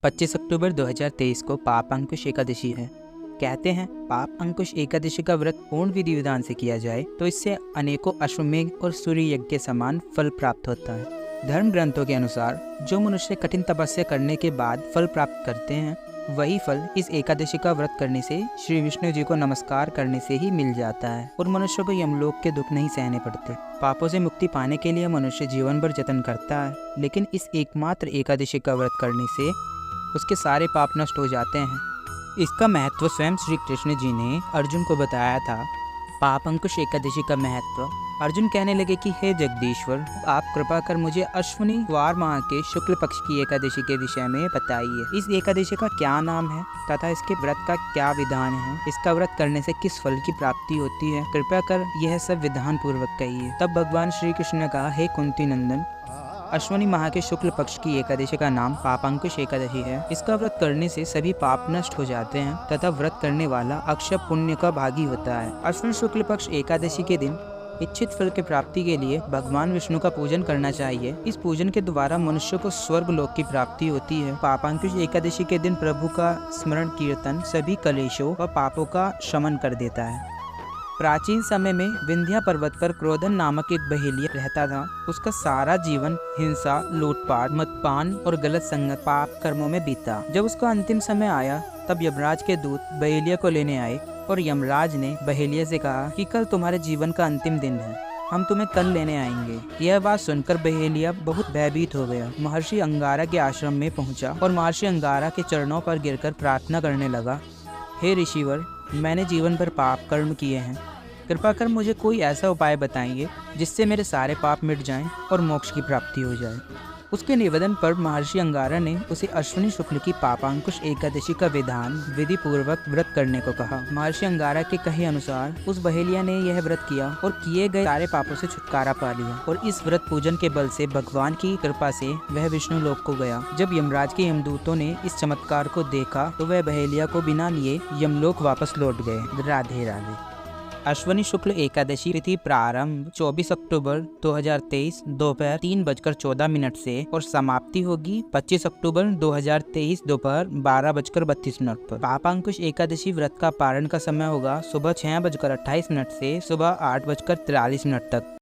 25 अक्टूबर 2023 को पाप अंकुश एकादशी है। कहते हैं पाप अंकुश एकादशी का व्रत पूर्ण विधि विधान से किया जाए तो इससे अनेकों अश्वमेघ और सूर्य यज्ञ के समान फल प्राप्त होता है। धर्म ग्रंथों के अनुसार जो मनुष्य कठिन तपस्या करने के बाद फल प्राप्त करते हैं वही फल इस एकादशी का व्रत करने से श्री विष्णु जी को नमस्कार करने से ही मिल जाता है और मनुष्य को यमलोक के दुख नहीं सहने पड़ते। पापों से मुक्ति पाने के लिए मनुष्य जीवन भर जतन करता है, लेकिन इस एकमात्र एकादशी का व्रत करने से उसके सारे पाप नष्ट हो जाते हैं। इसका महत्व स्वयं श्री कृष्ण जी ने अर्जुन को बताया था। पाप अंकुश एकादशी का महत्व। अर्जुन कहने लगे कि हे जगदीश्वर, आप कृपा कर मुझे अश्विनी वार माह के शुक्ल पक्ष की एकादशी के विषय में बताइए। इस एकादशी का क्या नाम है तथा इसके व्रत का क्या विधान है, इसका व्रत करने से किस फल की प्राप्ति होती है, कृपया कर यह सब विधान पूर्वक कहिए। तब भगवान श्री कृष्ण ने कहा, हे कुंती नंदन, अश्विनी माह के शुक्ल पक्ष की एकादशी का नाम पापांकुश एकादशी है। इसका व्रत करने से सभी पाप नष्ट हो जाते हैं तथा व्रत करने वाला अक्षय पुण्य का भागी होता है। अश्विन शुक्ल पक्ष एकादशी के दिन इच्छित फल की प्राप्ति के लिए भगवान विष्णु का पूजन करना चाहिए। इस पूजन के द्वारा मनुष्य को स्वर्ग लोक की प्राप्ति होती है। पापांकुश एकादशी के दिन प्रभु का स्मरण कीर्तन सभी कलेशों व पापों का शमन कर देता है। प्राचीन समय में विंध्या पर्वत पर क्रोधन नामक एक बहेलिया रहता था। उसका सारा जीवन हिंसा, लूटपाट, मदपान और गलत संगत पाप कर्मों में बीता। जब उसका अंतिम समय आया तब यमराज के दूत बहेलिया को लेने आए और यमराज ने बहेलिया से कहा कि कल तुम्हारे जीवन का अंतिम दिन है, हम तुम्हें कल लेने आएंगे। यह बात सुनकर बहेलिया बहुत भयभीत हो गया। महर्षि अंगारा के आश्रम में पहुंचा और महर्षि अंगारा के चरणों पर गिरकर प्रार्थना करने लगा, हे ऋषिवर, मैंने जीवन भर पाप कर्म किए हैं, कृपा कर मुझे कोई ऐसा उपाय बताइए जिससे मेरे सारे पाप मिट जाएं और मोक्ष की प्राप्ति हो जाए। उसके निवेदन पर महर्षि अंगारा ने उसे अश्विनी शुक्ल की पापांकुश एकादशी का विधान विधि पूर्वक व्रत करने को कहा। महर्षि अंगारा के कहे अनुसार उस बहेलिया ने यह व्रत किया और किए गए सारे पापों से छुटकारा पा लिया और इस व्रत पूजन के बल से भगवान की कृपा से वह विष्णु लोक को गया। जब यमराज के यमदूतों ने इस चमत्कार को देखा तो वह बहेलिया को बिना लिए यमलोक वापस लौट गए। राधे राधे। अश्विनी शुक्ल एकादशी तिथि प्रारंभ 24 अक्टूबर 2023 दोपहर 3:14 से और समाप्ति होगी 25 अक्टूबर 2023 दोपहर 12:32 पर। पापांकुश एकादशी व्रत का पारण का समय होगा सुबह 6:28 से सुबह 8:43 तक।